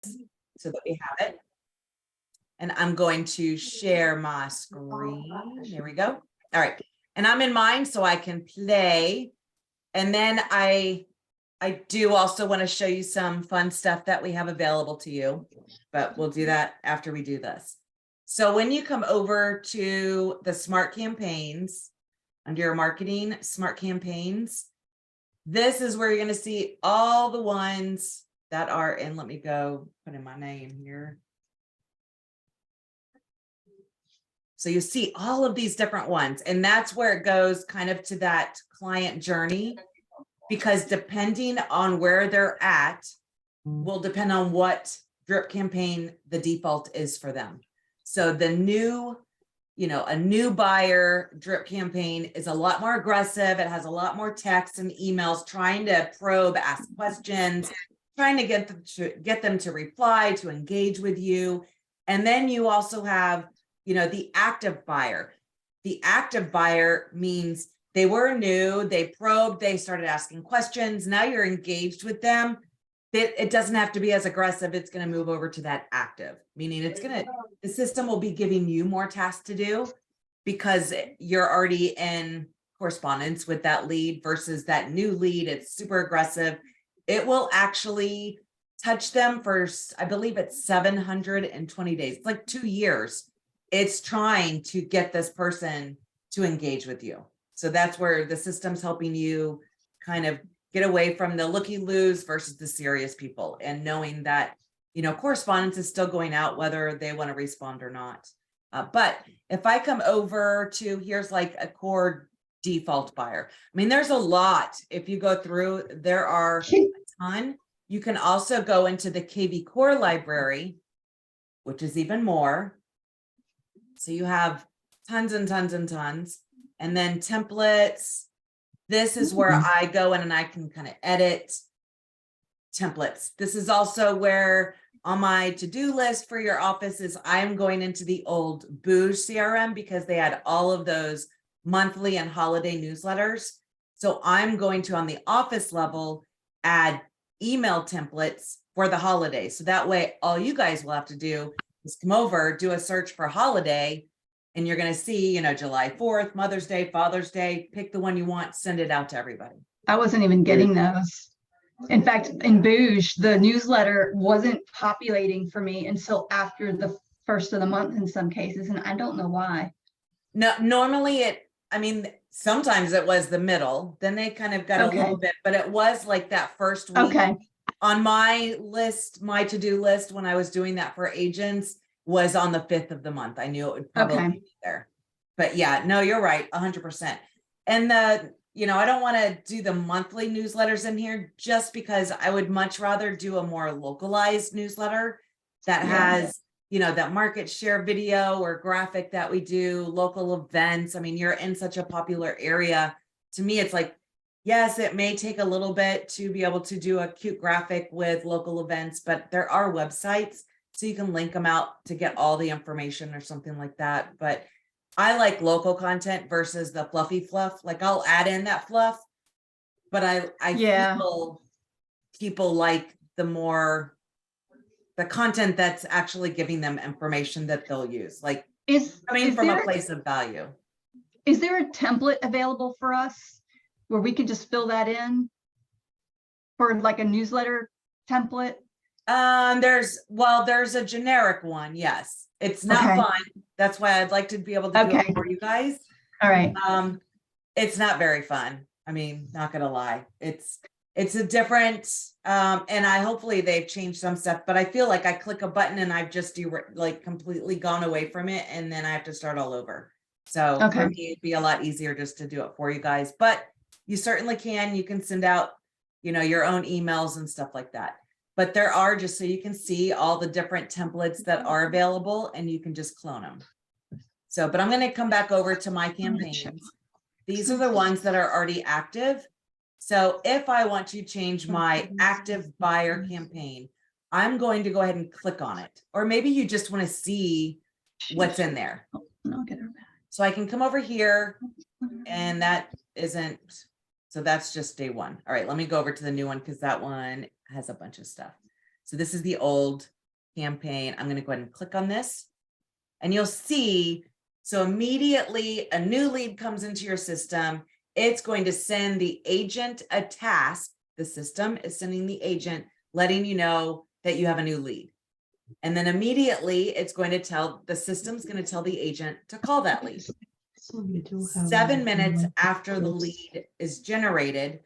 so that we have it. And I'm going to share my screen. There we go. All right. And I'm in mine so I can play. And then I do also want to show you some fun stuff that we have available to you, but we'll do that after we do this. So when you come over to the smart campaigns, under your marketing, smart campaigns, this is where you're going to see all the ones that are in, let me go put in my name here. So you see all of these different ones, and that's where it goes kind of to that client journey, because depending on where they're at will depend on what drip campaign the default is for them. So the new, a new buyer drip campaign is a lot more aggressive. It has a lot more text and emails trying to probe, ask questions, trying to get them to reply, to engage with you. And then you also have, the active buyer. The active buyer means they were new, they probed, they started asking questions. Now you're engaged with them. It doesn't have to be as aggressive. It's going to move over to that active, meaning the system will be giving you more tasks to do because you're already in correspondence with that lead versus that new lead. It's super aggressive. It will actually touch them for, I believe it's 720 days. It's like 2 years. It's trying to get this person to engage with you. So that's where the system's helping you kind of get away from the looky-loos versus the serious people, and knowing that, correspondence is still going out whether they want to respond or not. But if I come over to, here's like a core default buyer. I mean, there's a lot. If you go through, there are a ton. You can also go into the kvCORE library, which is even more. So you have tons and tons and tons. And then templates. This is where I go in and I can kind of edit templates. This is also where on my to-do list for your office is I'm going into the old Booge CRM because they had all of those monthly and holiday newsletters. So I'm going to, on the office level, add email templates for the holidays. So that way, all you guys will have to do is come over, do a search for holiday, and you're going to see, July 4th, Mother's Day, Father's Day, pick the one you want, send it out to everybody. I wasn't even getting those. In fact, in Booge, the newsletter wasn't populating for me until after the first of the month in some cases, and I don't know why. No, normally sometimes it was the middle, then they kind of got a little bit, but it was like that first week. Okay. On my list, my to-do list, when I was doing that for agents, was on the 5th of the month. I knew it would probably be there. But yeah, no, you're right, 100%. And I don't want to do the monthly newsletters in here just because I would much rather do a more localized newsletter that has, that market share video or graphic that we do, local events. I mean, you're in such a popular area. To me, it's like, yes, it may take a little bit to be able to do a cute graphic with local events, but there are websites, so you can link them out to get all the information or something like that. But I like local content versus the fluffy fluff. Like I'll add in that fluff, but I feel people like the content that's actually giving them information that they'll use, like coming from a place of value. Is there a template available for us where we can just fill that in for like a newsletter template? There's a generic one. Yes. It's not fun. That's why I'd like to be able to do it for you guys. All right. It's not very fun. I mean, not gonna lie. It's a different, and hopefully they've changed some stuff, but I feel like I click a button and I've just completely gone away from it. And then I have to start all over. So for me, it'd be a lot easier just to do it for you guys, but you certainly can. You can send out, your own emails and stuff like that. But there are, just so you can see all the different templates that are available, and you can just clone them. So, but I'm going to come back over to my campaigns. These are the ones that are already active. So if I want to change my active buyer campaign, I'm going to go ahead and click on it. Or maybe you just want to see what's in there. So I can come over here, and that isn't, so that's just day one. All right, let me go over to the new one because that one has a bunch of stuff. So this is the old campaign. I'm going to go ahead and click on this and you'll see. So immediately a new lead comes into your system. It's going to send the agent a task. The system is sending the agent, letting you know that you have a new lead. And then immediately it's going to tell, the system's going to tell the agent to call that lead. 7 minutes after the lead is generated,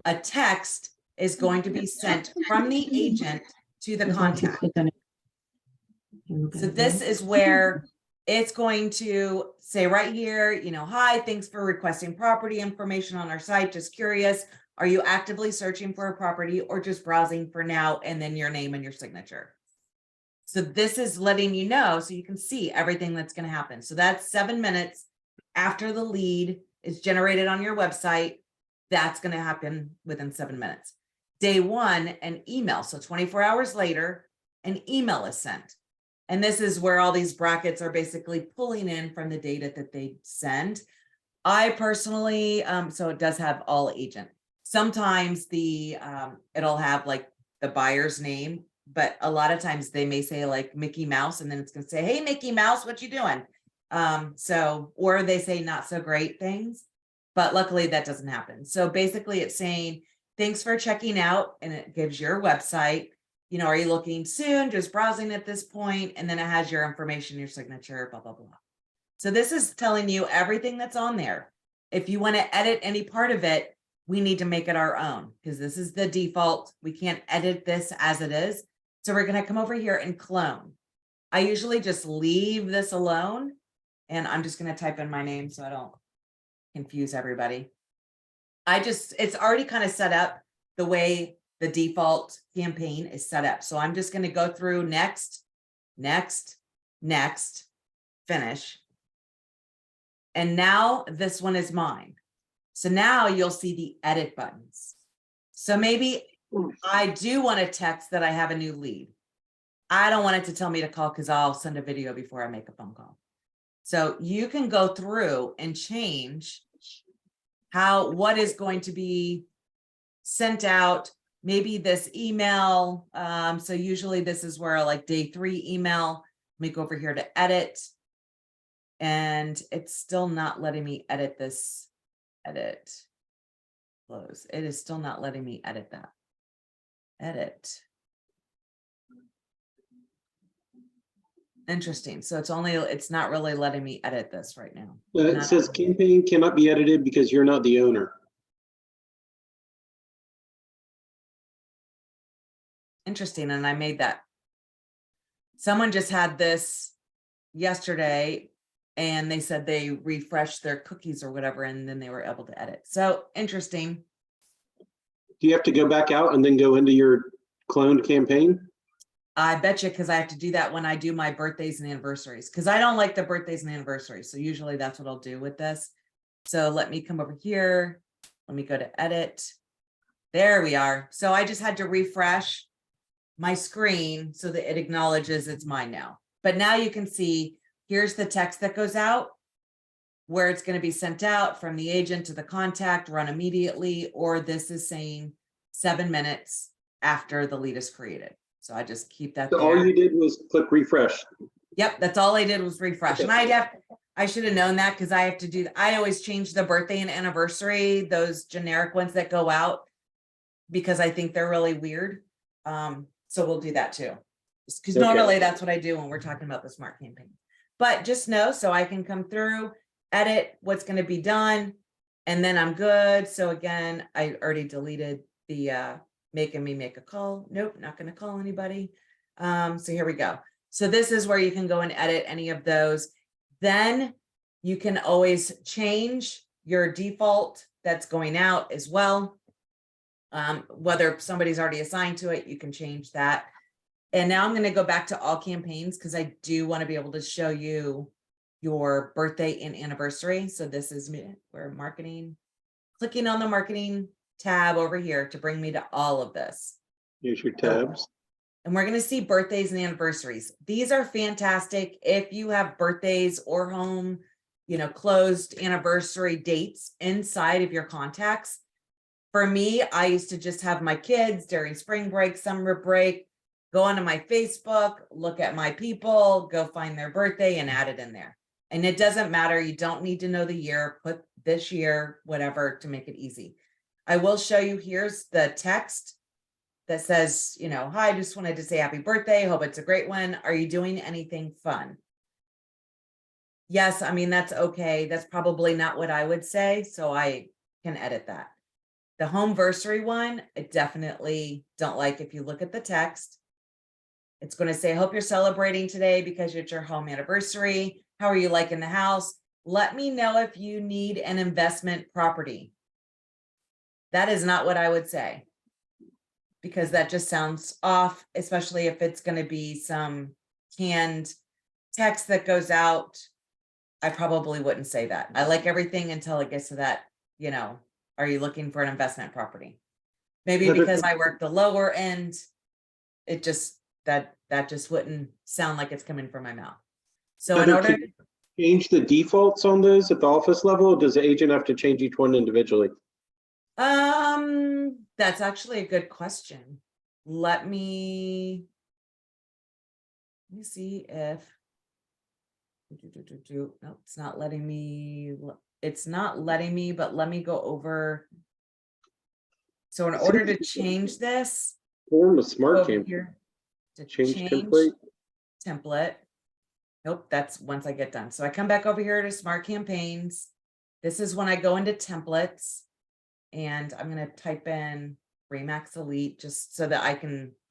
a text is going to be sent from the agent to the contact. So this is where it's going to say right here, you know, hi, thanks for requesting property information on our site. Just curious, are you actively searching for a property or just browsing for now? And then your name and your signature. So this is letting you know, so you can see everything that's going to happen. So that's 7 minutes after the lead is generated on your website. That's going to happen within 7 minutes. Day one, an email. So 24 hours later, an email is sent. And this is where all these brackets are basically pulling in from the data that they send. I personally, so it does have all agent. Sometimes it'll have like the buyer's name, but a lot of times they may say like Mickey Mouse, and then it's going to say, hey, Mickey Mouse, what you doing? Or they say not so great things, but luckily that doesn't happen. So basically it's saying, thanks for checking out. And it gives your website, you know, are you looking soon, just browsing at this point? And then it has your information, your signature, blah, blah, blah. So this is telling you everything that's on there. If you want to edit any part of it, we need to make it our own because this is the default. We can't edit this as it is. So we're going to come over here and clone. I usually just leave this alone, and I'm just going to type in my name so I don't confuse everybody. It's already kind of set up the way the default campaign is set up. So I'm just going to go through next, next, next, finish. And now this one is mine. So now you'll see the edit buttons. So maybe I do want to text that I have a new lead. I don't want it to tell me to call because I'll send a video before I make a phone call. So you can go through and change what is going to be sent out. Maybe this email. So usually this is where like day 3 email. Let me go over here to edit. And it's still not letting me edit this. Edit. Close. It is still not letting me edit that. Edit. Interesting. So it's not really letting me edit this right now. It says campaign cannot be edited because you're not the owner. Interesting. And I made that. Someone just had this yesterday and they said they refreshed their cookies or whatever, and then they were able to edit. So interesting. Do you have to go back out and then go into your cloned campaign? I bet you, because I have to do that when I do my birthdays and anniversaries, because I don't like the birthdays and anniversaries. So usually that's what I'll do with this. So let me come over here. Let me go to edit. There we are. So I just had to refresh my screen so that it acknowledges it's mine now. But now you can see, here's the text that goes out, where it's going to be sent out from the agent to the contact, run immediately, or this is saying 7 minutes after the lead is created. So I just keep that So there. all you did was click refresh. Yep, that's all I did was refresh. Okay. And I should have known that because I have to do, I always change the birthday and anniversary, those generic ones that go out, because I think they're really weird. So we'll do that too. Because normally that's what I do when we're talking about the smart campaign. But just know, so I can come through, edit what's going to be done, and then I'm good. So again, I already deleted the making me make a call. Nope, not going to call anybody. So here we go. So this is where you can go and edit any of those. Then you can always change your default that's going out as well. Whether somebody's already assigned to it, you can change that. And now I'm going to go back to all campaigns because I do want to be able to show you your birthday and anniversary. So this is me, we're marketing, clicking on the marketing tab over here to bring me to all of this. Here's your tabs. And we're going to see birthdays and anniversaries. These are fantastic if you have birthdays or home, closed anniversary dates inside of your contacts. For me, I used to just have my kids during spring break, summer break. go onto my Facebook, look at my people, go find their birthday and add it in there. And it doesn't matter. You don't need to know the year, put this year, whatever, to make it easy. I will show you, here's the text that says, you know, hi, just wanted to say happy birthday. Hope it's a great one. Are you doing anything fun? Yes, I mean, that's okay. That's probably not what I would say, so I can edit that. The homeversary one, I definitely don't like. If you look at the text, it's going to say, hope you're celebrating today because it's your home anniversary. How are you liking the house? Let me know if you need an investment property. That is not what I would say, because that just sounds off, especially if it's going to be some canned text that goes out. I probably wouldn't say that. I like everything until it gets to that, you know, are you looking for an investment property? Maybe because I work the lower end, it just, that just wouldn't sound like it's coming from my mouth. So in order to change the defaults on those at the office level, or does the agent have to change each one individually? that's actually a good question. Let me see if no, it's not letting me. It's not letting me, but let me go over. So in order to change this, Form a smart over campaign. here to Change change template. template. Nope, that's once I get done. So I come back over here to smart campaigns. This is when I go into templates, and I'm going to type in Remax Elite just so that I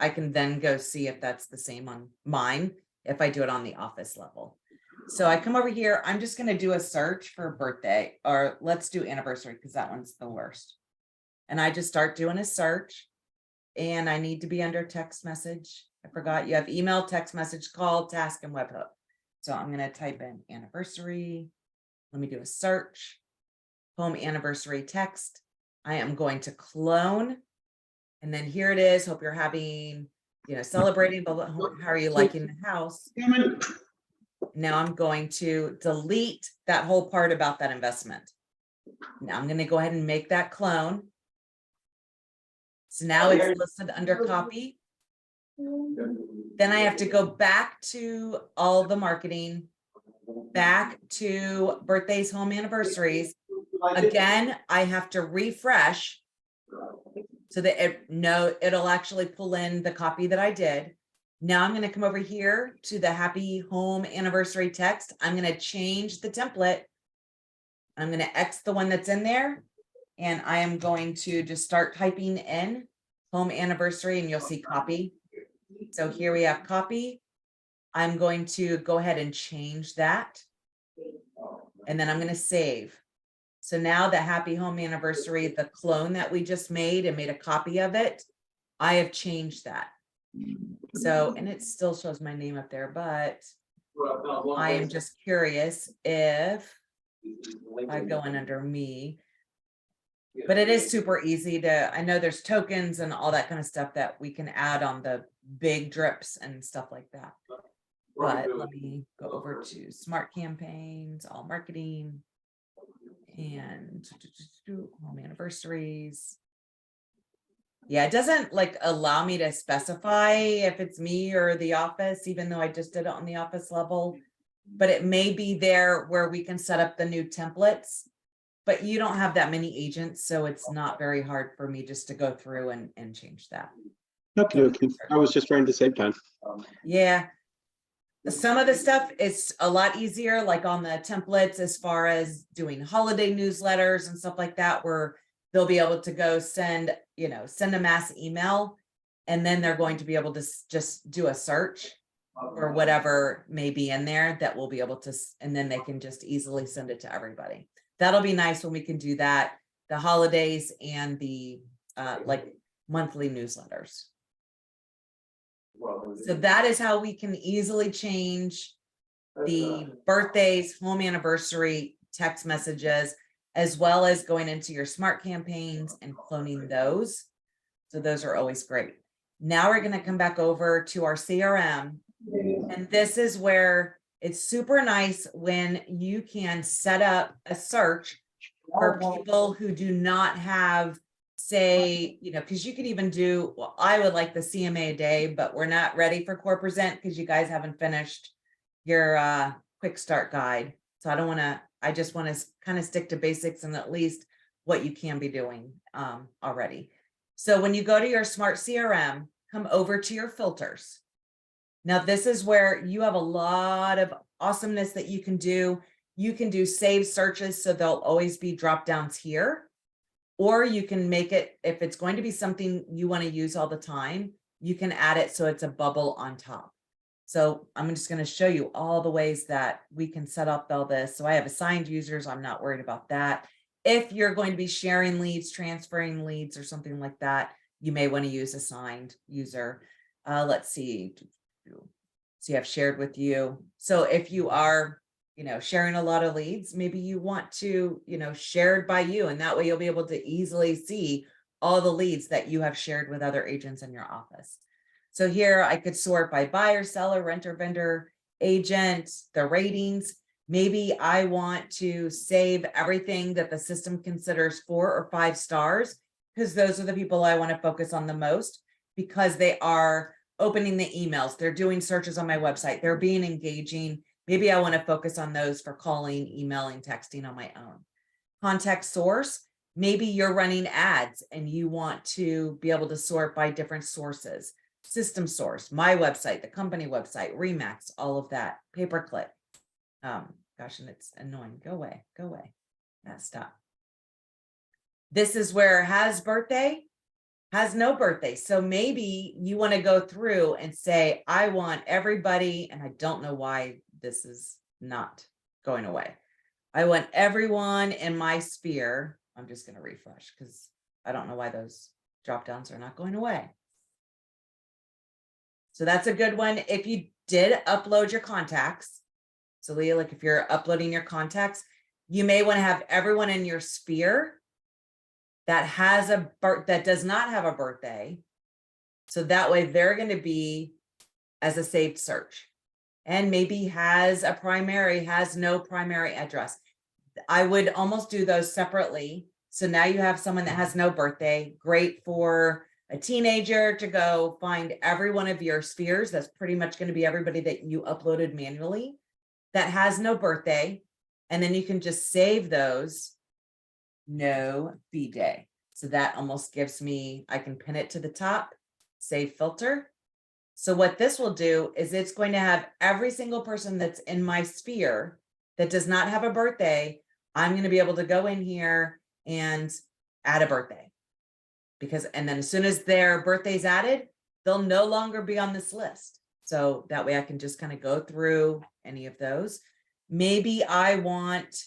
can then go see if that's the same on mine if I do it on the office level. So I come over here, I'm just going to do a search for birthday, or let's do anniversary because that one's the worst. And I just start doing a search, and I need to be under text message. I forgot you have email, text message, call, task, and webhook. So I'm going to type in anniversary. Let me do a search. Home anniversary text. I am going to clone. And then here it is. Hope you're having, you know, celebrating, but how are you liking the house? Now I'm going to delete that whole part about that investment. Now I'm going to go ahead and make that clone. So now it's listed under copy. Then I have to go back to all the marketing, back to birthdays, home anniversaries. Again, I have to refresh so that it'll actually pull in the copy that I did. Now I'm going to come over here to the happy home anniversary text. I'm going to change the template. I'm going to X the one that's in there, and I am going to just start typing in home anniversary, and you'll see copy. So here we have copy. I'm going to go ahead and change that. And then I'm going to save. So now the happy home anniversary, the clone that we just made and made a copy of it, I have changed that. So, and it still shows my name up there, but I am just curious if I go in under me, but it is super easy to, I know there's tokens and all that kind of stuff that we can add on the big drips and stuff like that. But let me go over to smart campaigns, all marketing, and home anniversaries. Yeah, it doesn't like allow me to specify if it's me or the office, even though I just did it on the office level, but it may be there where we can set up the new templates, but you don't have that many agents. So it's not very hard for me just to go through and change that. Okay. I was just trying to save time. Yeah. Some of the stuff is a lot easier, like on the templates, as far as doing holiday newsletters and stuff like that, where they'll be able to go send a mass email, and then they're going to be able to just do a search or whatever may be in there that we'll be able to, and then they can just easily send it to everybody. That'll be nice when we can do that, the holidays and the like monthly newsletters. So that is how we can easily change the birthdays, home anniversary text messages, as well as going into your smart campaigns and cloning those. So those are always great. Now we're going to come back over to our CRM. And this is where it's super nice when you can set up a search for people who do not have say, because you could even do, well, I would like the CMA a day, but we're not ready for core present because you guys haven't finished your quick start guide. So I just want to kind of stick to basics and at least what you can be doing already. So when you go to your smart CRM, come over to your filters. Now, this is where you have a lot of awesomeness that you can do. You can do save searches, so there'll always be drop downs here. Or you can make it, if it's going to be something you want to use all the time, you can add it so it's a bubble on top. So I'm just going to show you all the ways that we can set up all this. So I have assigned users. I'm not worried about that. If you're going to be sharing leads, transferring leads or something like that, you may want to use assigned user. Let's see. So you have shared with you. So if you are, sharing a lot of leads, maybe you want to, shared by you, and that way you'll be able to easily see all the leads that you have shared with other agents in your office. So here I could sort by buyer, seller, renter, vendor, agent, the ratings. Maybe I want to save everything that the system considers 4 or 5 stars, because those are the people I want to focus on the most, because they are opening the emails, they're doing searches on my website, they're being engaging. Maybe I want to focus on those for calling, emailing, texting on my own. Contact source, maybe you're running ads and you want to be able to sort by different sources. System source, my website, the company website, Remax, all of that, pay-per-click. Gosh, and it's annoying. Go away. Yeah, stop. This is where has birthday, has no birthday. So maybe you want to go through and say, I want everybody, and I don't know why this is not going away. I want everyone in my sphere. I'm just going to refresh because I don't know why those drop downs are not going away. So that's a good one. If you did upload your contacts, so Leah, like if you're uploading your contacts, you may want to have everyone in your sphere that has that does not have a birthday. So that way they're going to be as a saved search, and maybe has a primary, has no primary address. I would almost do those separately. So now you have someone that has no birthday, great for a teenager to go find every one of your spheres. That's pretty much going to be everybody that you uploaded manually that has no birthday. And then you can just save those no B-day. So that almost gives me, I can pin it to the top, save filter. So what this will do is it's going to have every single person that's in my sphere that does not have a birthday. I'm going to be able to go in here and add a birthday, and then as soon as their birthday's added, they'll no longer be on this list. So that way I can just kind of go through any of those. Maybe I want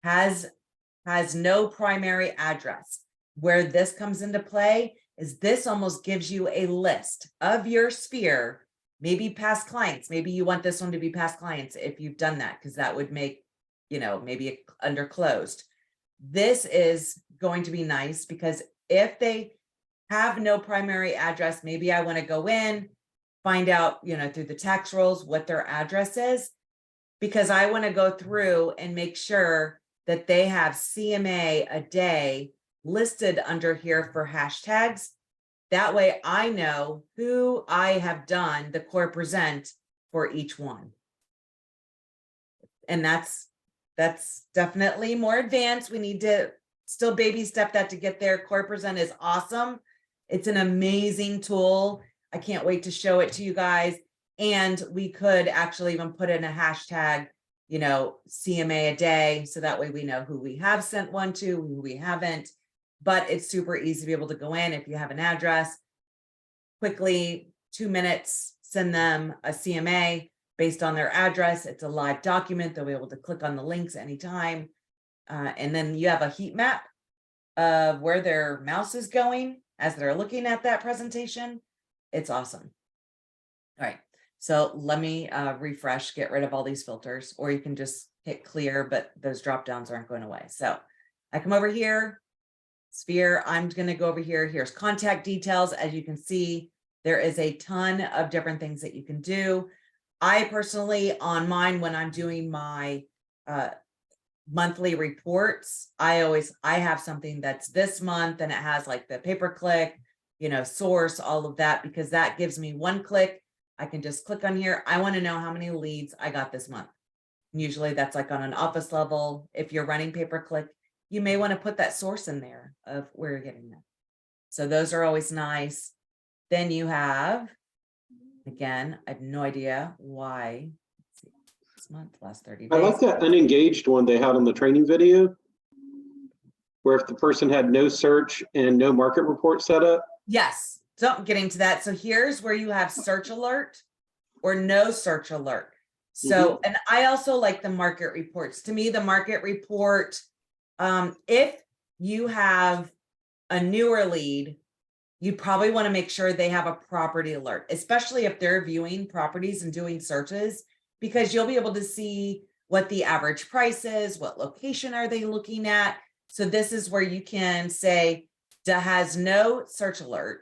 has no primary address. Where this comes into play is this almost gives you a list of your sphere, maybe past clients. Maybe you want this one to be past clients if you've done that, because that would make, maybe under closed. This is going to be nice because if they have no primary address, maybe I want to go in, find out, through the tax rolls what their address is, because I want to go through and make sure that they have CMA a day listed under here for hashtags. That way I know who I have done the core present for each one. And that's definitely more advanced. We need to still baby step that to get there. Core present is awesome. It's an amazing tool. I can't wait to show it to you guys. And we could actually even put in a hashtag, CMA a day. So that way we know who we have sent one to, who we haven't. But it's super easy to be able to go in if you have an address, quickly, 2 minutes, send them a CMA based on their address. It's a live document. They'll be able to click on the links anytime. And then you have a heat map of where their mouse is going as they're looking at that presentation. It's awesome. All right. So let me refresh, get rid of all these filters, or you can just hit clear, but those drop downs aren't going away. So I come over here, sphere, I'm going to go over here. Here's contact details. As you can see, there is a ton of different things that you can do. I personally, on mine, when I'm doing my monthly reports, I have something that's this month and it has like the pay-per-click, source, all of that, because that gives me one click. I can just click on here. I want to know how many leads I got this month. Usually that's like on an office level. If you're running pay-per-click, you may want to put that source in there of where you're getting that. So those are always nice. Then you have, again, I have no idea why. Let's see, this month, last 30 I days. like that unengaged one they had on the training video, where if the person had no search and no market report set up. Yes, so I'm getting to that. So here's where you have search alert or no search alert. So, and I also like the market reports. To me, the market report, if you have a newer lead, you probably want to make sure they have a property alert, especially if they're viewing properties and doing searches, because you'll be able to see what the average price is, what location are they looking at. So this is where you can say, has no search alert.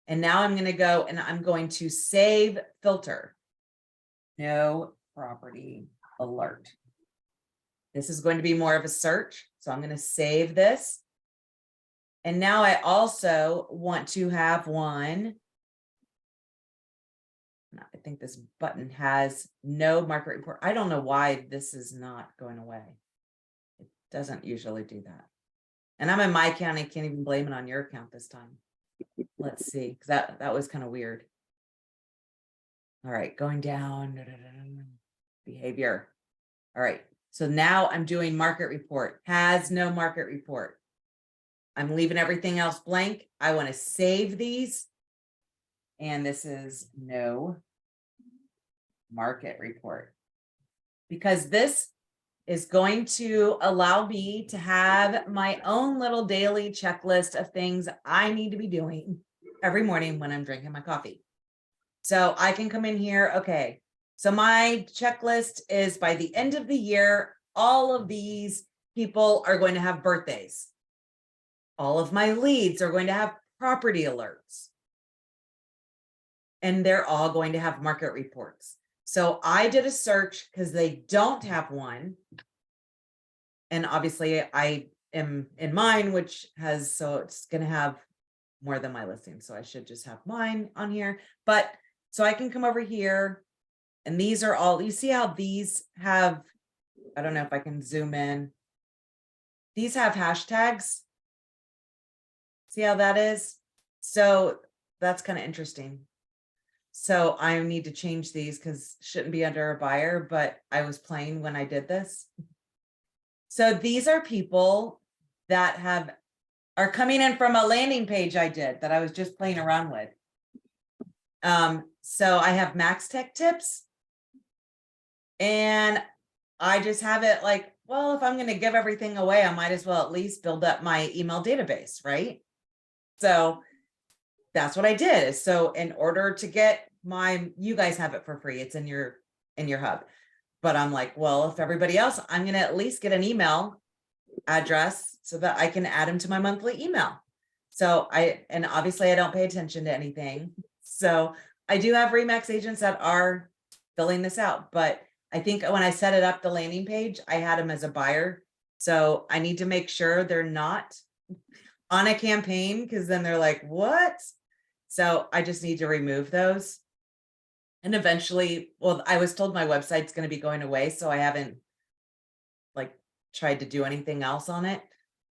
And now I'm going to go and I'm going to save filter. No property alert. This is going to be more of a search. So I'm going to save this. And now I also want to have one. I think this button has no market report. I don't know why this is not going away. It doesn't usually do that. And I'm in my account. I can't even blame it on your account this time. Let's see, because that was kind of weird. All right, going down, behavior. All right, so now I'm doing market report, has no market report. I'm leaving everything else blank. I want to save these. And this is no market report. Because this is going to allow me to have my own little daily checklist of things I need to be doing every morning when I'm drinking my coffee. So I can come in here. Okay, so my checklist is by the end of the year, all of these people are going to have birthdays. All of my leads are going to have property alerts. And they're all going to have market reports. So I did a search because they don't have one. And obviously I am in mine, which has, so it's going to have more than my listing. So I should just have mine on here. But so I can come over here and these are all, you see how these have, I don't know if I can zoom in. These have hashtags. See how that is? So that's kind of interesting. So I need to change these because shouldn't be under a buyer, but I was playing when I did this. So these are people that are coming in from a landing page I did that I was just playing around with. So I have MAXtech tips and I just have it like, well, if I'm going to give everything away, I might as well at least build up my email database, right? So that's what I did. So in order to get you guys have it for free. It's in your hub. But I'm like, well, if everybody else, I'm going to at least get an email address so that I can add them to my monthly email. So and obviously I don't pay attention to anything. So I do have Remax agents that are filling this out, but I think when I set it up, the landing page, I had them as a buyer. So I need to make sure they're not on a campaign because then they're like, what? So I just need to remove those. And eventually, well, I was told my website's going to be going away, so I haven't like tried to do anything else on it.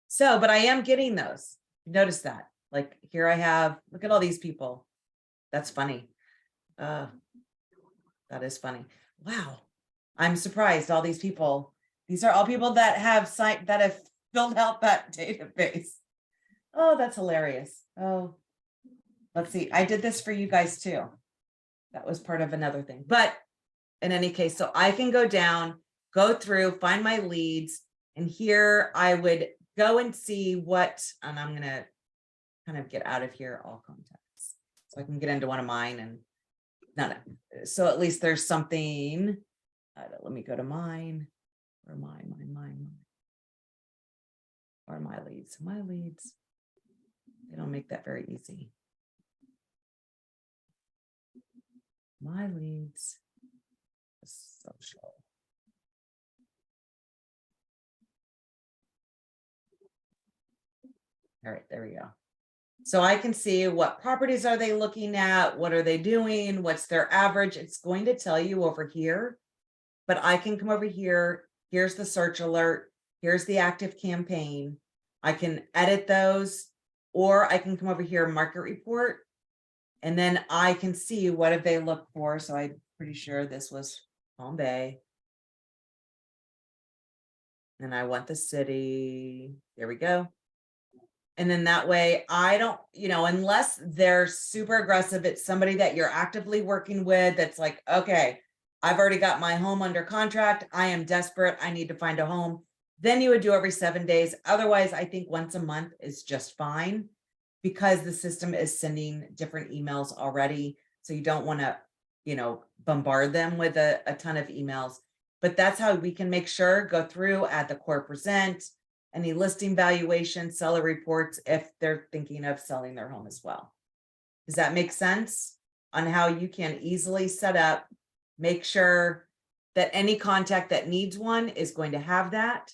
So, but I am getting those. Notice that. Like here I have, look at all these people. That's funny. That is funny. Wow. I'm surprised all these people. These are all people that have filled out that database. Oh, that's hilarious. Oh, let's see. I did this for you guys too. That was part of another thing. But in any case, so I can go down, go through, find my leads. And here I would go and see what, and I'm going to kind of get out of here, all contacts. So I can get into one of mine and not. So at least there's something. Let me go to mine or mine. Or my leads. My leads. They don't make that very easy. My leads. Social. All right, there we go. So I can see what properties are they looking at? What are they doing? What's their average? It's going to tell you over here, but I can come over here. Here's the search alert. Here's the active campaign. I can edit those, or I can come over here, market report, and then I can see what have they looked for. So I'm pretty sure this was Palm Bay. And I want the city. There we go. And then that way I don't, unless they're super aggressive, it's somebody that you're actively working with that's like, okay, I've already got my home under contract. I am desperate. I need to find a home. Then you would do every 7 days. Otherwise, I think once a month is just fine because the system is sending different emails already. So you don't want to, bombard them with a ton of emails. But that's how we can make sure, go through, add the core present, any listing valuation, seller reports, if they're thinking of selling their home as well. Does that make sense on how you can easily set up, make sure that any contact that needs one is going to have that?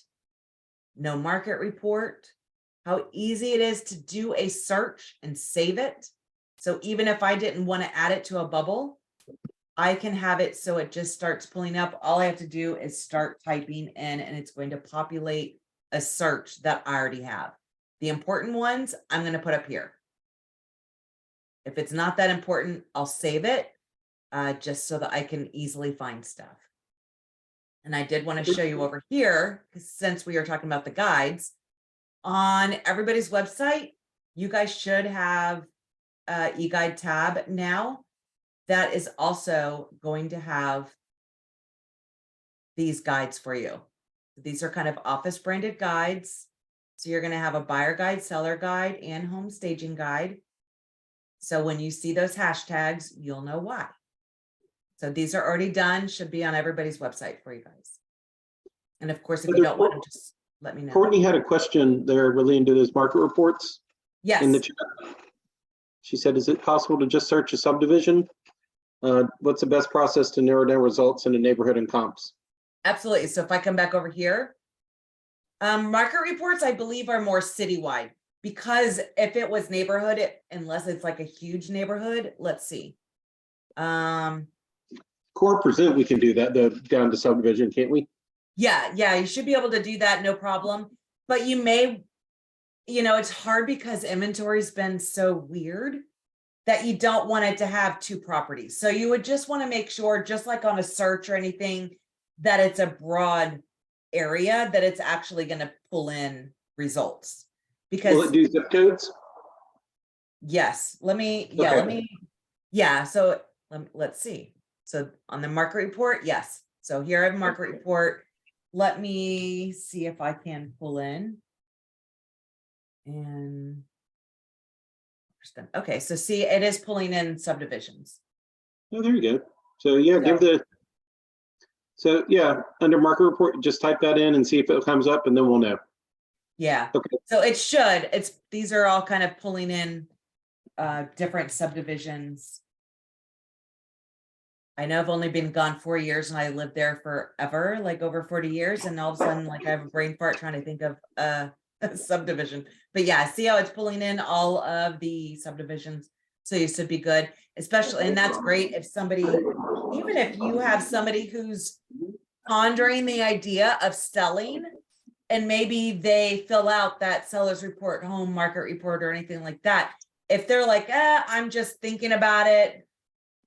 No market report, how easy it is to do a search and save it. So even if I didn't want to add it to a bubble, I can have it so it just starts pulling up. All I have to do is start typing in and it's going to populate a search that I already have. The important ones I'm going to put up here. If it's not that important, I'll save it just so that I can easily find stuff. And I did want to show you over here, because since we are talking about the guides, on everybody's website, you guys should have e-guide tab now. That is also going to have these guides for you. These are kind of office branded guides. So you're going to have a buyer guide, seller guide, and home staging guide. So when you see those hashtags, you'll know why. So these are already done, should be on everybody's website for you guys. And of course, if you don't want to, just let me know. Courtney had a question there relating to those market reports. Yes. In the chat. She said, is it possible to just search a subdivision? What's the best process to narrow down results in a neighborhood and comps? Absolutely. So if I come back over here, market reports, I believe, are more citywide, because if it was neighborhood, unless it's like a huge neighborhood, let's see. Core present, we can do that though, down to subdivision, can't we? Yeah, you should be able to do that, no problem. But you may, it's hard because inventory's been so weird that you don't want it to have two properties. So you would just want to make sure, just like on a search or anything, that it's a broad area, that it's actually going to pull in results. Because will it do zip codes? Yes, so let's see. So on the market report, yes. So here I have market report. Let me see if I can pull in. And okay, so see, it is pulling in subdivisions. Oh, there you go. So yeah, under market report, just type that in and see if it comes up, and then we'll know. Yeah. Okay. So these are all kind of pulling in different subdivisions. I know I've only been gone 4 years and I lived there forever, like over 40 years. And all of a sudden, like I have a brain fart trying to think of a subdivision. But yeah, see how it's pulling in all of the subdivisions. So you should be good, especially, and that's great if somebody, even if you have somebody who's pondering the idea of selling, and maybe they fill out that seller's report, home market report, or anything like that. If they're like, I'm just thinking about it,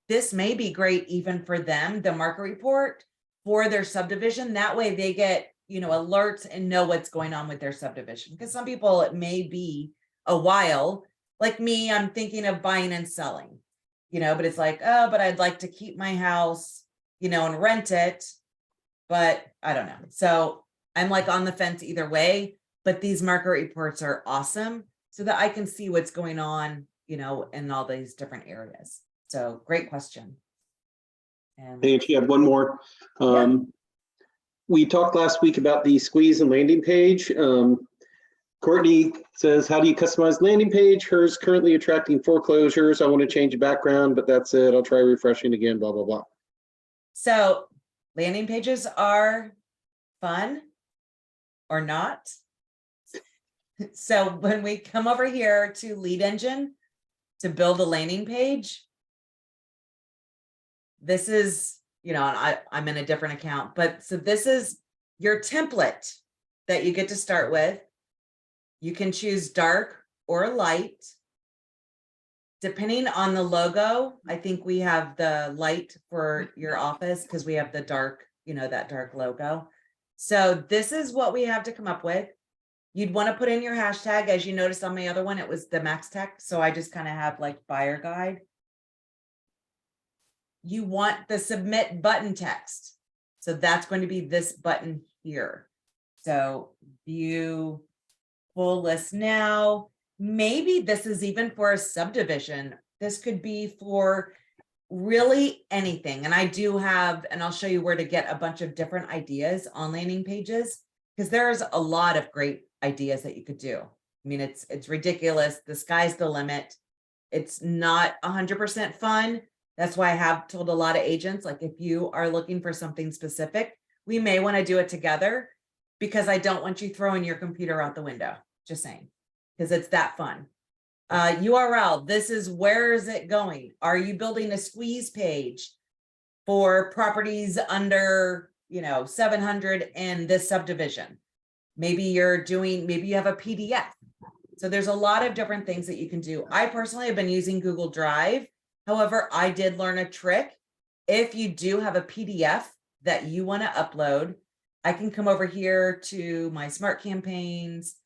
this may be great even for them, the market report for their subdivision. That way they get, alerts and know what's going on with their subdivision. Because some people, it may be a while, like me, I'm thinking of buying and selling, but it's like, but I'd like to keep my house, and rent it, but I don't know. So I'm like on the fence either way, but these market reports are awesome so that I can see what's going on, in all these different areas. So great question. And she had one more. We talked last week about the squeeze and landing page. Courtney says, how do you customize landing page? Hers currently attracting foreclosures. I want to change the background, but that's it. I'll try refreshing again, blah, blah, blah. So landing pages are fun or not. So when we come over here to lead engine to build a landing page, this is, you know, and I'm in a different account, but so this is your template that you get to start with. You can choose dark or light. Depending on the logo, I think we have the light for your office because we have the dark, you know, that dark logo. So this is what we have to come up with. You'd want to put in your hashtag. As you noticed on my other one, it was the MAXtech. So I just kind of have like buyer guide. You want the submit button text. So that's going to be this button here. So view full list now. Maybe this is even for a subdivision. This could be for really anything. And I do have, and I'll show you where to get a bunch of different ideas on landing pages, because there's a lot of great ideas that you could do. I mean, it's ridiculous. The sky's the limit. It's not 100% fun. That's why I have told a lot of agents, like, if you are looking for something specific, we may want to do it together, because I don't want you throwing your computer out the window. Just saying, because it's that fun. URL, this is, where is it going? Are you building a squeeze page for properties under, you know, 700 in this subdivision? Maybe you're doing, maybe you have a PDF. So there's a lot of different things that you can do. I personally have been using Google Drive. However, I did learn a trick. If you do have a PDF that you want to upload, I can come over here to my smart campaigns.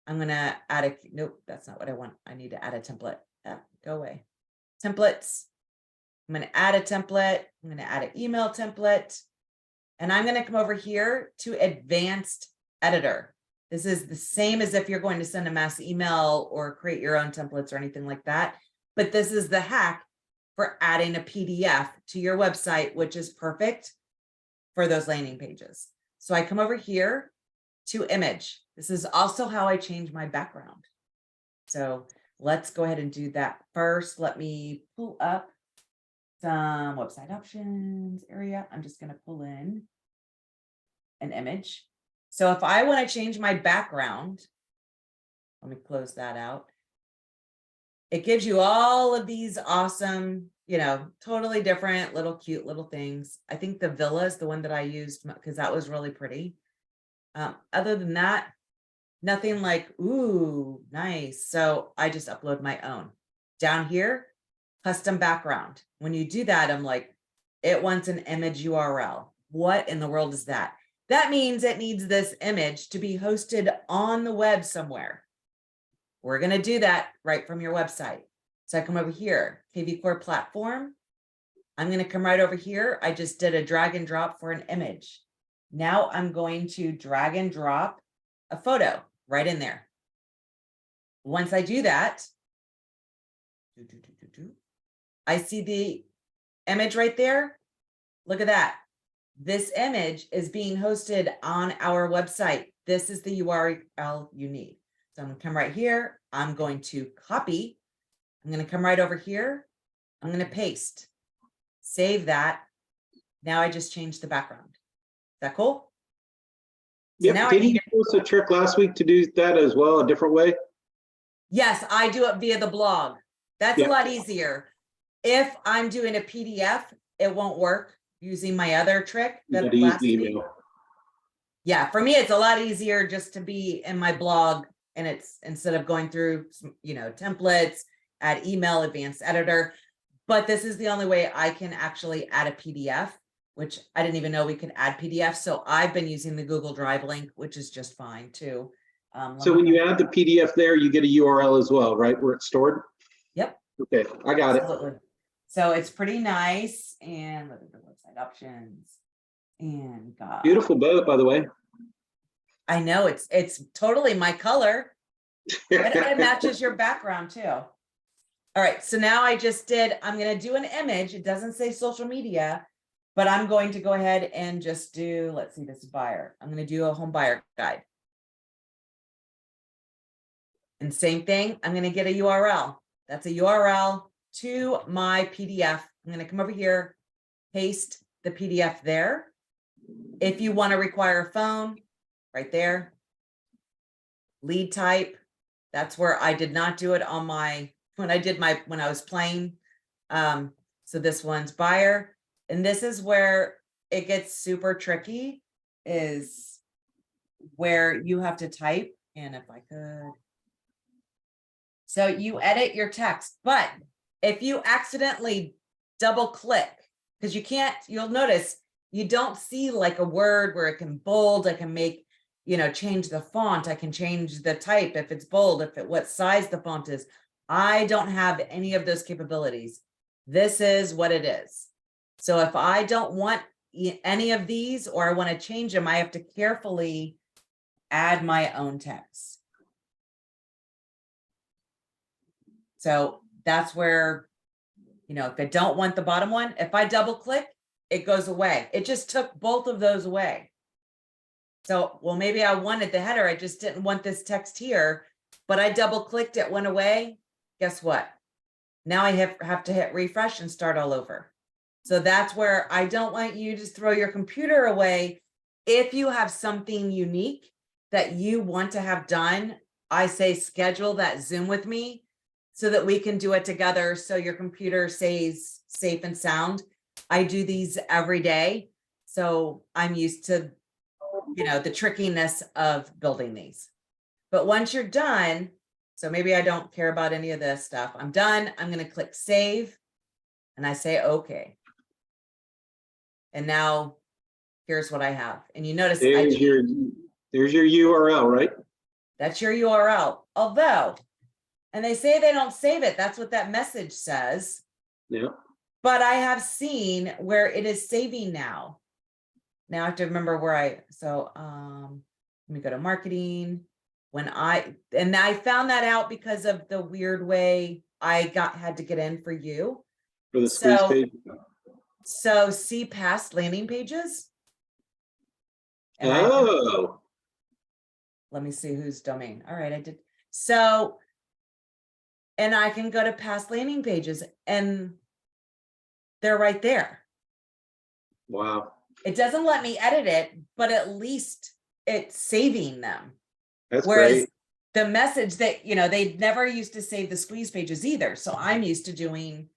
I'm going to add a, nope, that's not what I want. I need to add a template. Go away. Templates. I'm going to add a template. I'm going to add an email template. And I'm going to come over here to advanced editor. This is the same as if you're going to send a mass email or create your own templates or anything like that. But this is the hack for adding a PDF to your website, which is perfect for those landing pages. So I come over here to image. This is also how I change my background. So let's go ahead and do that first. Let me pull up some website options area. I'm just going to pull in an image. So if I want to change my background, let me close that out. It gives you all of these awesome, you know, totally different little cute little things. I think the villa is the one that I used because that was really pretty. Other than that, nothing like, ooh, nice. So I just upload my own. Down here, custom background. When you do that, I'm like, it wants an image URL. What in the world is that? That means it needs this image to be hosted on the web somewhere. We're going to do that right from your website. So I come over here, kvCORE platform. I'm going to come right over here. I just did a drag and drop for an image. Now I'm going to drag and drop a photo right in there. Once I do that, I see the image right there. Look at that. This image is being hosted on our website. This is the URL you need. So I'm going to come right here. I'm going to copy. I'm going to come right over here. I'm going to paste. Save that. Now I just changed the background. Is that cool? So Yep. now Didn't you post a trick last week to do that as well, a different way? Yes, I do it via the blog. That's a lot easier. If I'm doing a PDF, it won't work using my other trick. That last week. Yeah, for me, it's a lot easier just to be in my blog, and it's instead of going through, you know, templates, add email, advanced editor. But this is the only way I can actually add a PDF, which I didn't even know we could add PDFs. So I've been using the Google Drive link, which is just fine too. So when you add the PDF there, you get a URL as well, right? Where it's stored? Yep. Okay, I got Absolutely. So it's pretty nice. And look at the website options. And God. Beautiful boat, by the way. I know it's totally my color. And it matches your background too. All right, so now I just did, I'm going to do an image. It doesn't say social media, but I'm going to go ahead and just do, let's see, this buyer. I'm going to do a home buyer guide. And same thing, I'm going to get a URL. That's a URL to my PDF. I'm going to come over here, paste the PDF there. If you want to require a phone, right there. Lead type, That's where I did not do it on when I was playing. So this one's buyer, and this is where it gets super tricky, is where you have to type, and if I could. So you edit your text, but if you accidentally double click, because you can't, you'll notice you don't see like a word where it can bold, I can make, change the font, I can change the type if it's bold, what size the font is. I don't have any of those capabilities. This is what it is. So if I don't want any of these, or I want to change them, I have to carefully add my own text. So that's where, if I don't want the bottom one, if I double click, it goes away. It just took both of those away. So, well, maybe I wanted the header. I just didn't want this text here, but I double clicked, it went away. Guess what? Now I have to hit refresh and start all over. So that's where I don't want you to throw your computer away. If you have something unique that you want to have done, I say schedule that Zoom with me so that we can do it together, so your computer stays safe and sound. I do these every day, so I'm used to, the trickiness of building these. But once you're done, so maybe I don't care about any of this stuff. I'm done. I'm going to click save, and I say okay. And now here's what I have. And you notice there's your URL, right? That's your URL. Although, and they say they don't save it. That's what that message says. Yeah. But I have seen where it is saving now. Now I have to remember where let me go to marketing. And I found that out because of the weird way I had to get in for you. For the squeeze page. So see past landing pages. And let me see whose domain. All right, I did. So, and I can go to past landing pages and they're right there. Wow. It doesn't let me edit it, but at least it's saving them. That's Whereas great. the message that, they never used to save the squeeze pages either. So I'm used to doing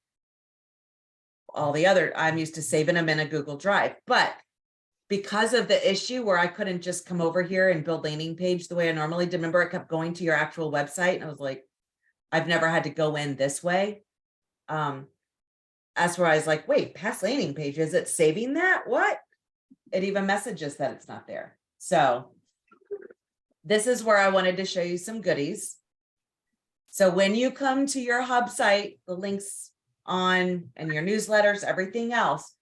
I'm used to saving them in a Google Drive. But because of the issue where I couldn't just come over here and build landing page the way I normally did, remember I kept going to your actual website and I was like, I've never had to go in this way. That's where I was like, wait, past landing page, is it saving that? What? It even messages that it's not there. So this is where I wanted to show you some goodies. So when you come to your hub site, the links on and your newsletters, everything else,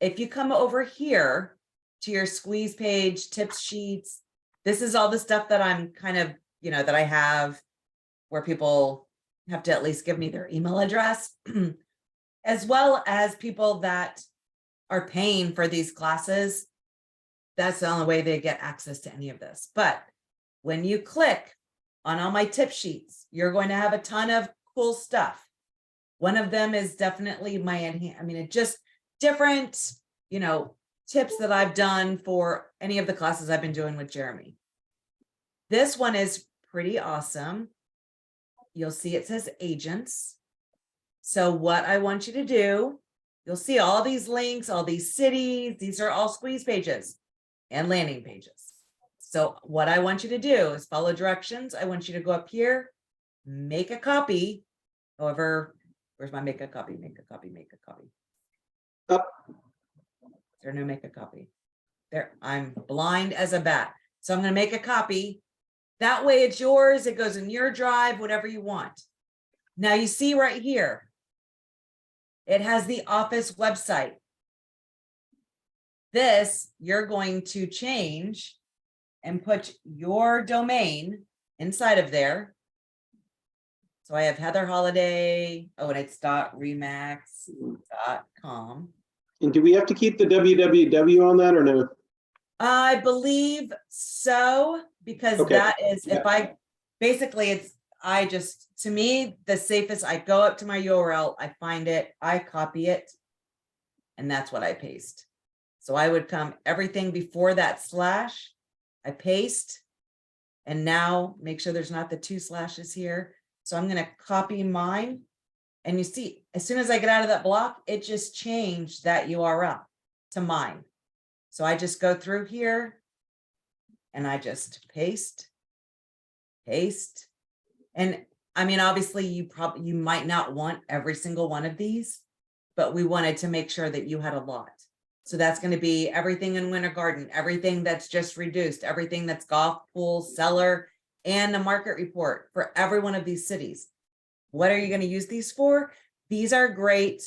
if you come over here to your squeeze page, tips sheets, this is all the stuff that I'm kind of, that I have where people have to at least give me their email address, as well as people that are paying for these classes. That's the only way they get access to any of this. But when you click on all my tip sheets, you're going to have a ton of cool stuff. One of them is definitely it just different, tips that I've done for any of the classes I've been doing with Jeremy. This one is pretty awesome. You'll see it says agents. So what I want you to do, you'll see all these links, all these cities, these are all squeeze pages and landing pages. So what I want you to do is follow directions. I want you to go up here, make a copy. However, where's my make a copy, make a copy, make a copy. Up. Is there no make a copy? There, I'm blind as a bat. So I'm going to make a copy. That way it's yours. It goes in your drive, whatever you want. Now you see right here, it has the office website. This you're going to change and put your domain inside of there. So I have Heather Holiday. Oh, and it's .remax.com. And do we have to keep the www on that or no? I believe so, because that is, if I, basically it's, to me, the safest, I go up to my URL, I find it, I copy it, and that's what I paste. So I would come, everything before that slash, I paste, And now make sure there's not the 2 slashes here. So I'm going to copy mine. And you see, as soon as I get out of that block, it just changed that URL to mine. So I just go through here and I just paste. And I mean, obviously you might not want every single one of these, but we wanted to make sure that you had a lot. So that's going to be everything in Winter Garden, everything that's just reduced, everything that's golf, pool, cellar, and a market report for every one of these cities. What are you going to use these for? These are great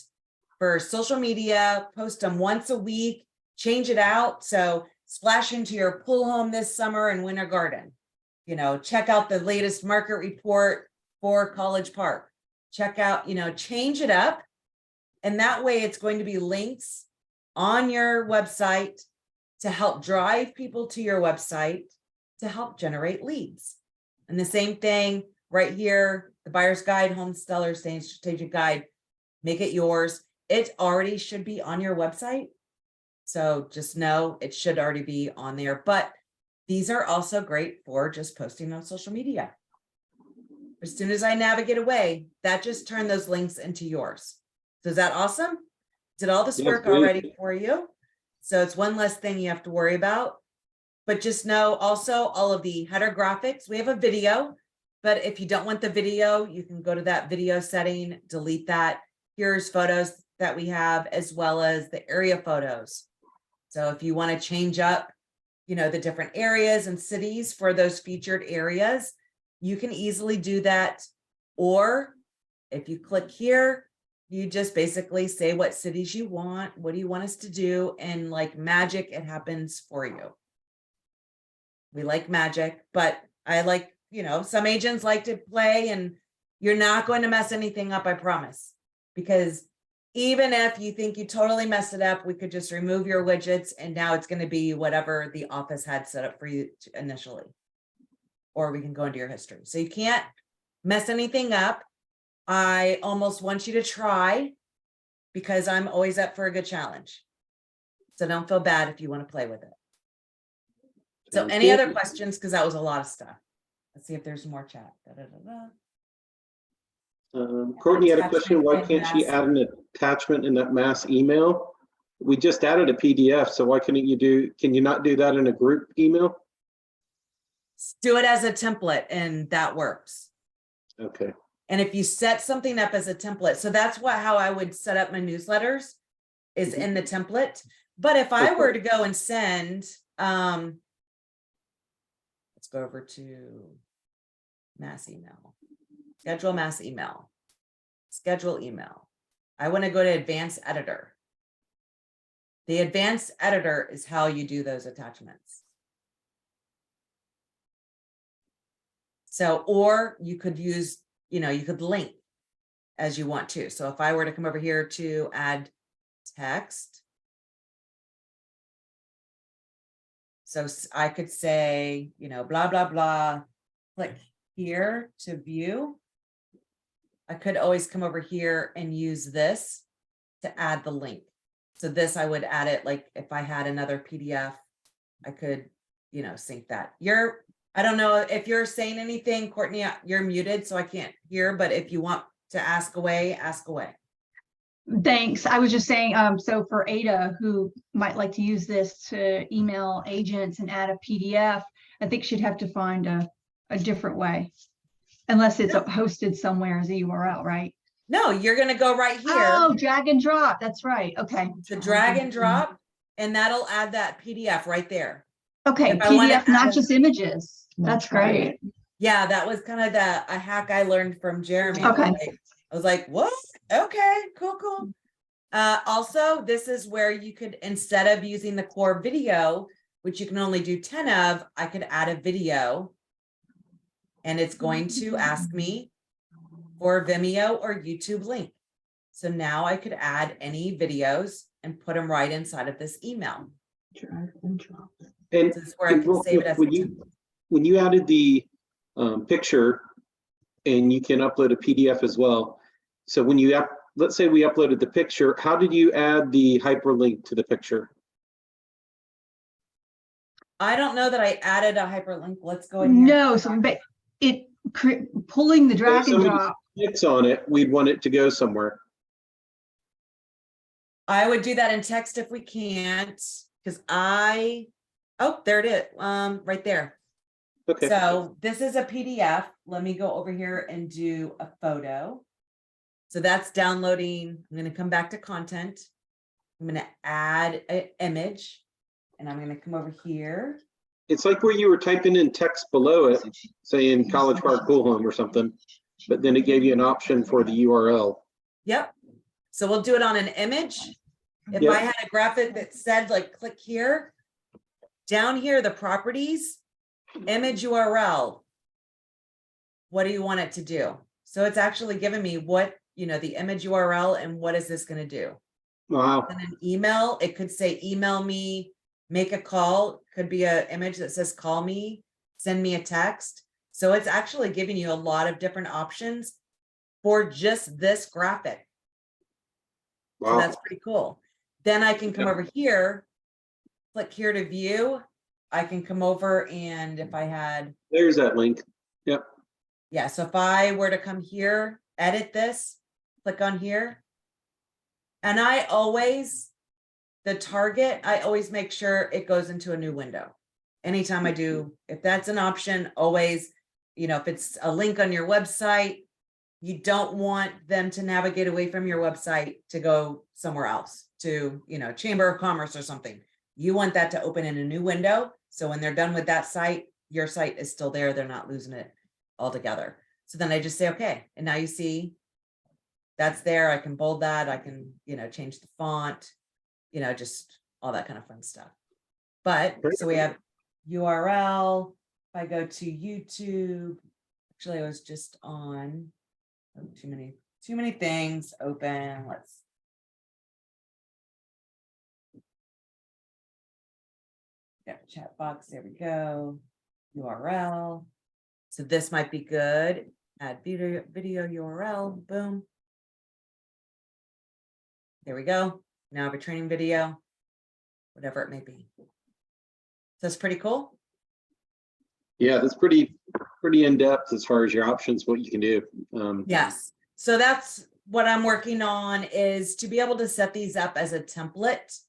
for social media, post them once a week, change it out. So splash into your pool home this summer in Winter Garden. You know, check out the latest market report for College Park. Check out, you know, change it up. And that way it's going to be links on your website to help drive people to your website to help generate leads. And the same thing right here, the buyer's guide, home seller strategic guide, make it yours. It already should be on your website. So just know it should already be on there, but these are also great for just posting on social media. As soon as I navigate away, that just turned those links into yours. So is that awesome? Did all this work already for you? So it's one less thing you have to worry about. But just know also all of the header graphics. We have a video, but if you don't want the video, you can go to that video setting, delete that. Here's photos that we have, as well as the area photos. So if you want to change up, you know, the different areas and cities for those featured areas, you can easily do that. Or if you click here, you just basically say what cities you want, what do you want us to do, and like magic, it happens for you. We like magic, but I like, you know, some agents like to play, and you're not going to mess anything up, I promise. Because even if you think you totally messed it up, we could just remove your widgets and now it's going to be whatever the office had set up for you initially. Or we can go into your history. So you can't mess anything up. I almost want you to try, because I'm always up for a good challenge. So don't feel bad if you want to play with it. So any other questions? Because that was a lot of stuff. Let's see if there's more chat. Courtney had a question. Why can't she add an attachment in that mass email? We just added a PDF, so why couldn't you can you not do that in a group email? Do it as a template and that works. Okay. And if you set something up as a template, so that's how I would set up my newsletters is in the template. But if I were to go and send, let's go over to mass email, schedule mass email, schedule email. I want to go to advanced editor. The advanced editor is how you do those attachments. So, or you could use, you know, you could link as you want to. So if I were to come over here to add text, so I could say, you know, blah, blah, blah, click here to view. I could always come over here and use this to add the link. So this, I would add it, like if I had another PDF, I could, you know, sync that. I don't know if you're saying anything, Courtney, you're muted, so I can't hear, but if you want to ask away, ask away. Thanks. I was just saying, so for Ada, who might like to use this to email agents and add a PDF, I think she'd have to find a different way, unless it's hosted somewhere as a URL, right? No, you're going to go right here. Oh, drag and drop. That's right. Okay. To drag and drop, and that'll add that PDF right there. Okay, PDF, not just images. That's great. Yeah, that was kind of a hack I learned from Jeremy. Okay. I was like, what? Okay, cool. Also, this is where you could, instead of using the core video, which you can only do 10 of, I could add a video, and it's going to ask me for a Vimeo or YouTube link. So now I could add any videos and put them right inside of this email. And this is where I can save it as when you added the picture, and you can upload a PDF as well. So when you let's say we uploaded the picture, how did you add the hyperlink to the picture? I don't know that I added a hyperlink. Let's go in here. No, so but pulling the drag and somebody drop. clicks on it, we'd want it to go somewhere. I would do that in text if we can't, because oh, there it is, right there. Okay. So this is a PDF. Let me go over here and do a photo. So that's downloading. I'm going to come back to content. I'm going to add an image and I'm going to come over here. It's like where you were typing in text below it, saying College Park Pool Home or something, but then it gave you an option for the URL. Yep. So we'll do it on an image. If Yep. I had a graphic that said like, click here, down here, the properties, image URL. What do you want it to do? So it's actually giving me what, the image URL and what is this going to do? Wow. And an email, it could say, email me, make a call, could be an image that says, call me, send me a text. So it's actually giving you a lot of different options for just this graphic. Wow. So that's pretty cool. Then I can come over here, click here to view. I can come over and if I had, There's that link. Yep. yeah, so if I were to come here, edit this, click on here. And I always make sure it goes into a new window. Anytime I do, if that's an option, always, if it's a link on your website, you don't want them to navigate away from your website to go somewhere else to, Chamber of Commerce or something. You want that to open in a new window. So when they're done with that site, your site is still there. They're not losing it altogether. So then I just say, okay. And now you see that's there. I can bold that. I can, change the font, just all that kind of fun stuff. But so we have URL. If I go to YouTube, actually I was just on too many things open. Let's chat box. There we go. URL. So this might be good. Add video URL. Boom. There we go. Now I have a training video, whatever it may be. So it's pretty cool. Yeah, that's pretty in depth as far as your options, what you can do. Yes. So that's what I'm working on, is to be able to set these up as a template.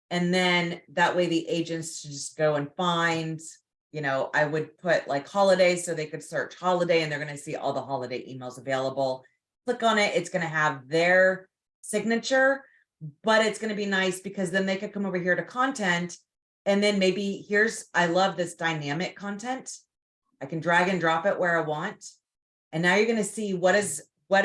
And then that way the agents just go and find, I would put like holidays so they could search holiday and they're going to see all the holiday emails available. Click on it. It's going to have their signature, but it's going to be nice because then they could come over here to content. And then maybe I love this dynamic content. I can drag and drop it where I want. And now you're going to see what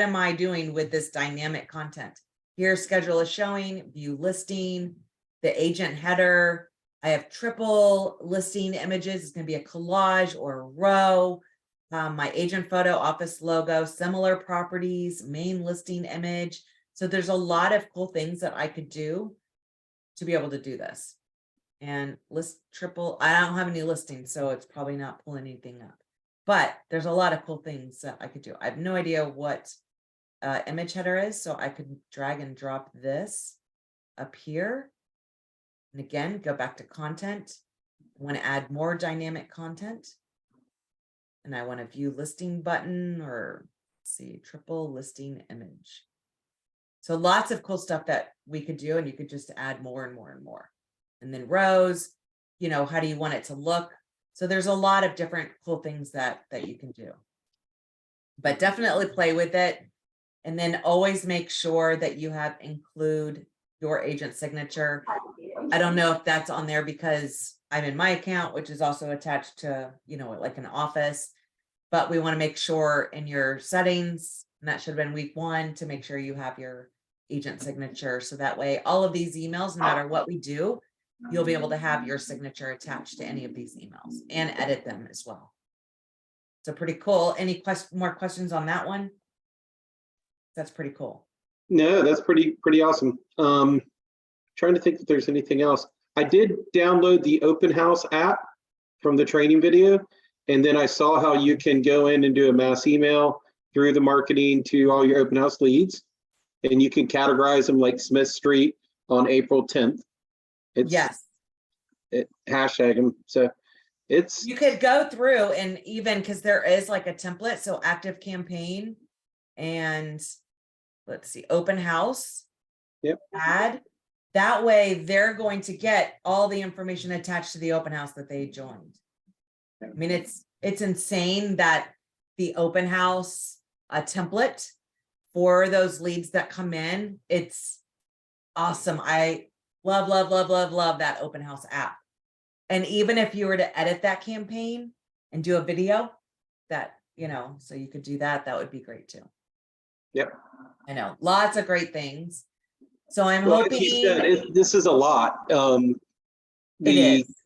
am I doing with this dynamic content? Here, schedule a showing, view listing, the agent header. I have triple listing images. It's going to be a collage or a row. My agent photo, office logo, similar properties, main listing image. So there's a lot of cool things that I could do to be able to do this. And list triple, I don't have any listings, so it's probably not pulling anything up. But there's a lot of cool things that I could do. I have no idea what image header is, so I could drag and drop this up here. And again, go back to content. I want to add more dynamic content. And I want to view listing button, or see, triple listing image. So lots of cool stuff that we could do, and you could just add more and more and more. And then rows, how do you want it to look? So there's a lot of different cool things that you can do. But definitely play with it. And then always make sure that you include your agent signature. I don't know if that's on there because I'm in my account, which is also attached to, like an Office. But we want to make sure in your settings, and that should have been week 1, to make sure you have your agent signature. So that way, all of these emails, no matter what we do, you'll be able to have your signature attached to any of these emails and edit them as well. So pretty cool. Any more questions on that one? That's pretty cool. No, that's pretty awesome. Trying to think if there's anything else. I did download the Open House app from the training video, and then I saw how you can go in and do a mass email through the marketing to all your open house leads, and you can categorize them like Smith Street on April 10th. Yes. hashtag them. So it's, You could go through and even, because there is like a template, so active campaign and let's see, open house. Yep. Ad. That way they're going to get all the information attached to the open house that they joined. I mean, it's insane that the open house template for those leads that come in, it's awesome. I love, love, love, love, love that open house app. And even if you were to edit that campaign and do a video that, you know, so you could do that, that would be great too. yep. I know, lots of great things. So I'm Well, hoping like you said, this is a lot. it The is.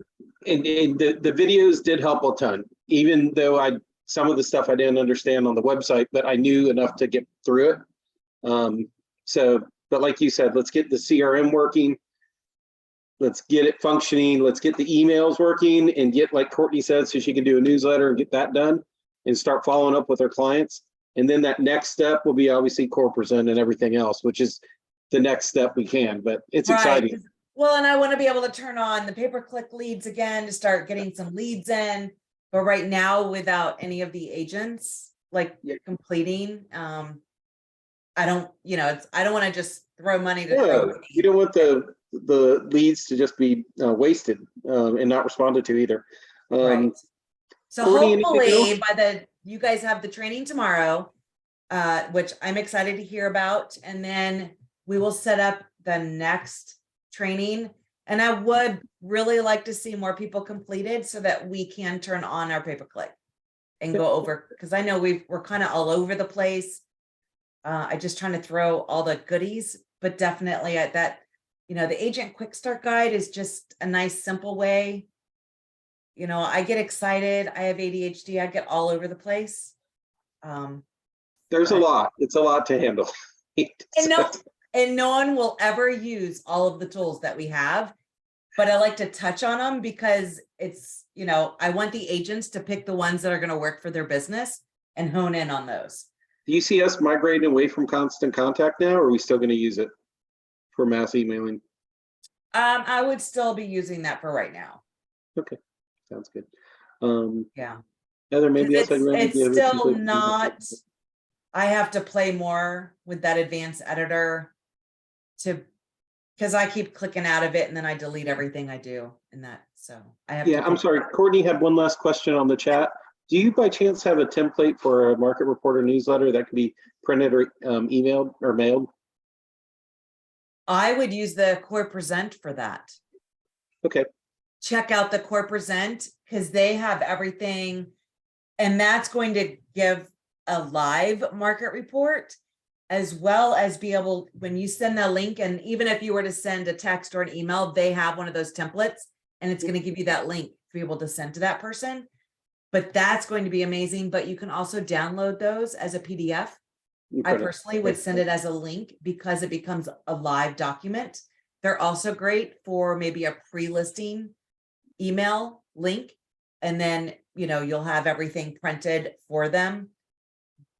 and the videos did help a ton, even though some of the stuff I didn't understand on the website, but I knew enough to get through it. So, but like you said, let's get the CRM working. Let's get it functioning. Let's get the emails working and get, like Courtney said, so she can do a newsletter and get that done and start following up with her clients. And then that next step will be obviously core present and everything else, which is the next step we can, but it's exciting. Well, and I want to be able to turn on the pay-per-click leads again to start getting some leads in. But right now, without any of the agents like completing, I don't, you know, I don't want to just throw money to throw money. You don't want the leads to just be wasted and not responded to either. Right. So Courtney, hopefully you guys have the training tomorrow, which I'm excited to hear about. And then we will set up the next training. And I would really like to see more people completed so that we can turn on our pay-per-click and go over, because I know we're kind of all over the place. I just trying to throw all the goodies, but definitely at that, you know, the agent quick start guide is just a nice, simple way. You know, I get excited. I have ADHD. I get all over the place. There's a lot. It's a lot to handle. And no one will ever use all of the tools that we have, but I like to touch on them because it's, you know, I want the agents to pick the ones that are going to work for their business and hone in on those. Do you see us migrating away from constant contact now, or are we still going to use it for mass emailing? I would still be using that for right now. Okay, sounds good. Yeah. Heather, maybe else it's still not, I have to play more with that advanced editor because I keep clicking out of it and then I delete everything I do in that. So I have I'm sorry. Courtney had one last question on the chat. Do you by chance have a template for a market reporter newsletter that can be printed or emailed or mailed? I would use the Core Present for that. Okay. Check out the Core Present because they have everything. And that's going to give a live market report, as well as be able, when you send the link, and even if you were to send a text or an email, they have one of those templates and it's going to give you that link to be able to send to that person. But that's going to be amazing. But you can also download those as a PDF. I personally would send it as a link because it becomes a live document. They're also great for maybe a pre-listing email link. And then, you know, you'll have everything printed for them.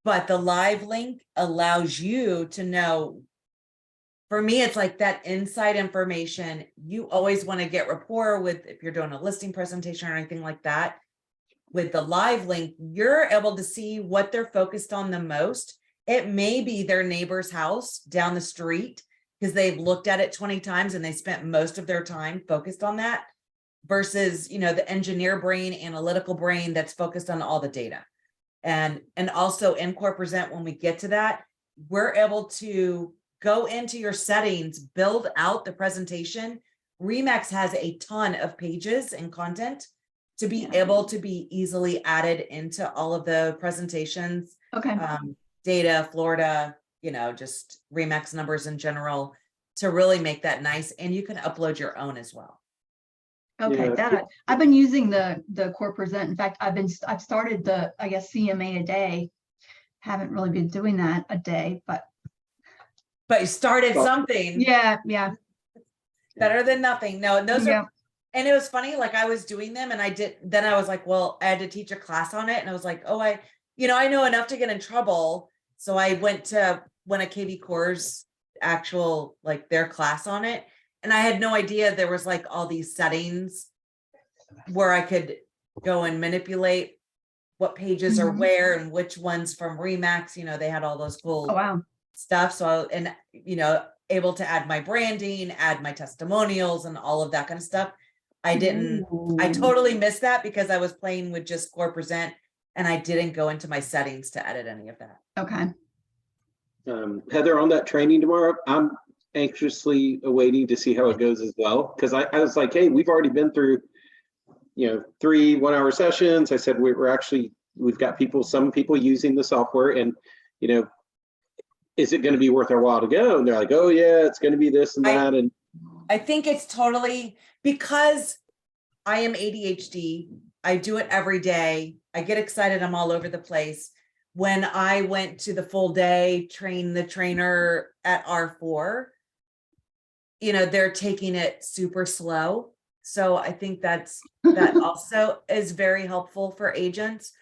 But the live link allows you to know, for me, it's like that inside information. You always want to get rapport with, if you're doing a listing presentation or anything like that. With the live link, you're able to see what they're focused on the most. It may be their neighbor's house down the street because they've looked at it 20 times and they spent most of their time focused on that, versus, you know, the engineer brain, analytical brain that's focused on all the data. And also in Core Present, when we get to that, we're able to go into your settings, build out the presentation. Remax has a ton of pages and content to be able to be easily added into all of the presentations. Okay. Data, Florida, you know, just Remax numbers in general to really make that nice. And you can upload your own as well. Okay, Yeah. I've been using the Core Present. In fact, I've started the, I guess, CMA a day. Haven't really been doing that a day, but you started something. Yeah. Better than nothing. No, and those are, and it was funny, like I was doing them and then I was like, well, I had to teach a class on it. And I was like, oh, I know enough to get in trouble. So I went to one of kvCORE's actual, like their class on it. And I had no idea there was like all these settings where I could go and manipulate what pages are Mhm. where and which ones from Remax, they had all those cool Oh, wow. stuff. So, and, able to add my branding, add my testimonials and all of that kind of stuff. I Ooh. totally missed that because I was playing with just Core Present and I didn't go into my settings to edit any of that. Okay. Heather, on that training tomorrow, I'm anxiously awaiting to see how it goes as well. Cause I was like, hey, we've already been through, 3 1-hour sessions. I said, we've got some people using the software and, is it going to be worth our while to go? And they're like, oh yeah, it's going to be this and that. And I think it's totally because I am ADHD. I do it every day. I get excited. I'm all over the place. When I went to the full day, train the trainer at R4, they're taking it super slow. So I think that also is very helpful for agents.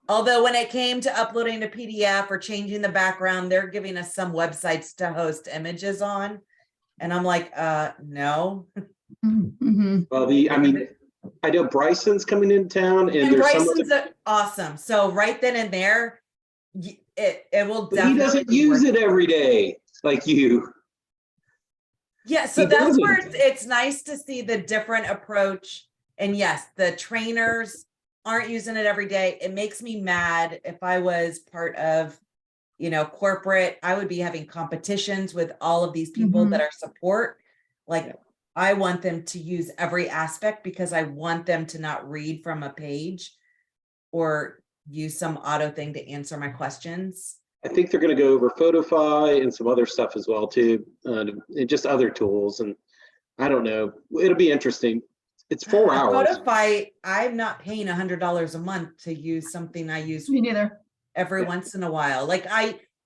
Although when it came to uploading a PDF or changing the background, they're giving us some websites to host images on. And I'm like, no. Mhm. well, I know Bryson's coming in town and And there's some Bryson's awesome. So right then and there, it will but he definitely. doesn't be use worth it every day like you. Yeah, so He that's where doesn't. it's nice to see the different approach. And yes, the trainers aren't using it every day. It makes me mad. If I was part of, corporate, I would be having competitions with all of these people that are support. Like, I want them to use every aspect because I want them to not read from a page or use some auto thing to answer my questions. I think they're going to go over Photify and some other stuff as well too, and just other tools. And I don't know, it'll be interesting. It's 4 hours. Photify, I'm not paying $100 a month to use something I use Me neither. every once in a while. Like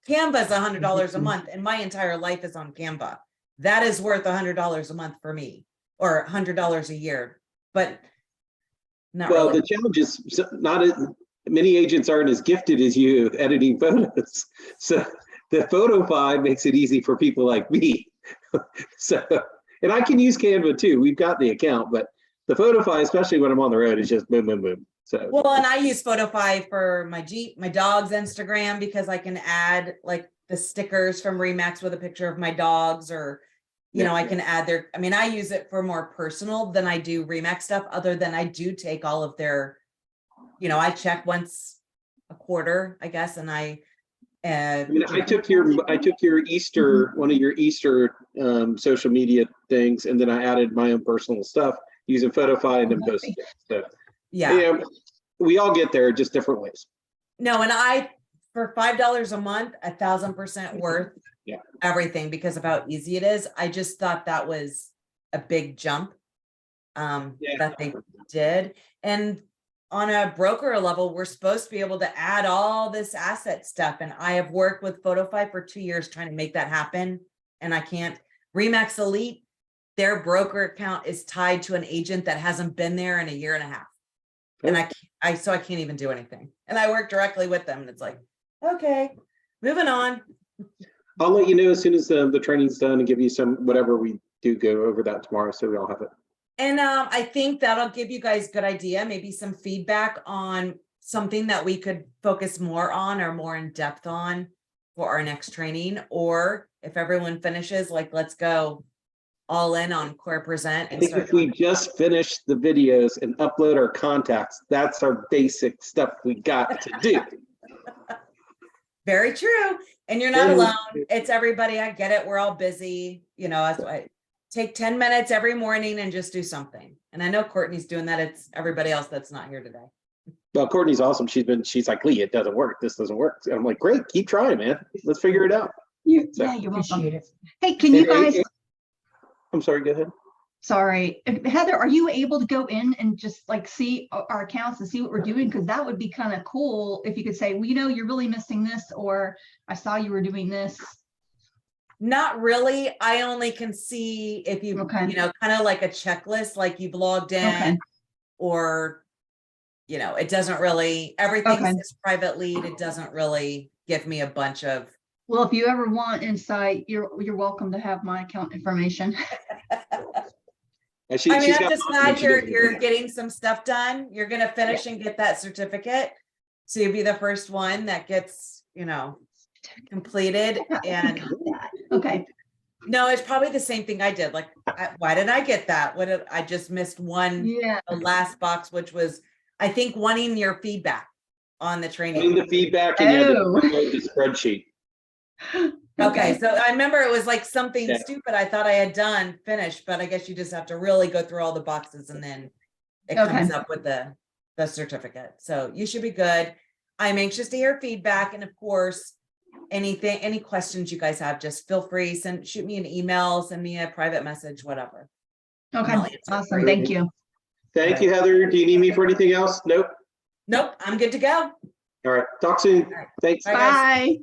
Canva's $100 a month and my entire life is on Canva. That is worth $100 a month for me or $100 a year, but not Well, really. the challenge is not as many agents aren't as gifted as you with editing photos. So the Photify makes it easy for people like me. So, and I can use Canva too. We've got the account, but the Photify, especially when I'm on the road, is just boom, boom, boom. So Well, and I use Photify for my Jeep, my dog's Instagram, because I can add like the stickers from Remax with a picture of my dogs, or, I can add I use it for more personal than I do Remax stuff, other than I do take all of their, I check once a quarter, I guess. And I took your Easter, one of your Easter social media things, and then I added my own personal stuff using Photify and then posted it. So yeah. We all get there just different ways. No, and for $5 a month, 1,000% worth everything because of how easy it is. I just thought that was a big jump that they did. And on a broker level, we're supposed to be able to add all this asset stuff. And I have worked with Photify for 2 years trying to make that happen. And I can't. Remax Elite, their broker account is tied to an agent that hasn't been there in a year and a half. And so I can't even do anything. And I work directly with them. And it's like, okay, moving on. I'll let you know as soon as the training's done and give you some, whatever we do go over that tomorrow. So we all have it. And I think that'll give you guys good idea, maybe some feedback on something that we could focus more on or more in depth on for our next training. Or if everyone finishes, like, let's go all in on Core Present. I think if we just finish the videos and upload our contacts, that's our basic stuff we got to do. Very true. And you're not alone. It's everybody. I get it. We're all busy. That's why take 10 minutes every morning and just do something. And I know Courtney's doing that. It's everybody else that's not here today. Well, Courtney's awesome. She's like, Lee, it doesn't work. This doesn't work. And I'm like, great, keep trying, man. Let's figure it out. You're welcome. Hey, can you guys? I'm sorry, go ahead. Sorry, Heather, are you able to go in and just like see our accounts and see what we're doing? Because that would be kind of cool if you could say, well, you're really missing this, or I saw you were doing this. Not really. I only can see if you, kind of like a checklist, like you've logged in, or, it doesn't really, everything is private lead. It doesn't really give me a bunch of. Well, if you ever want insight, you're welcome to have my account information. And she- I mean, she's I'm got just lots of glad you're initiatives. getting some stuff done. You're gonna finish and get that certificate. So you'll be the first one that gets, completed. And Okay, no, it's probably the same thing I did. Like, why did I get that? I just missed one, yeah, the last box, which was, I think, wanting your feedback on the Getting training. the feedback and you had to Oh. upload the spreadsheet. Okay, so I remember it was like something Yeah. stupid I thought I had done, finished, but I guess you just have to really go through all the boxes and then it Okay. comes up with the certificate. So you should be good. I'm anxious to hear feedback. And of course, any questions you guys have, just feel free, shoot me an email, send me a private message, whatever. Okay, I'll answer for awesome, you. thank you. Thank you, Heather. Do you need me for anything else? Nope. Nope, I'm good to go. All right. Talk soon. Thanks. Bye, guys. Bye.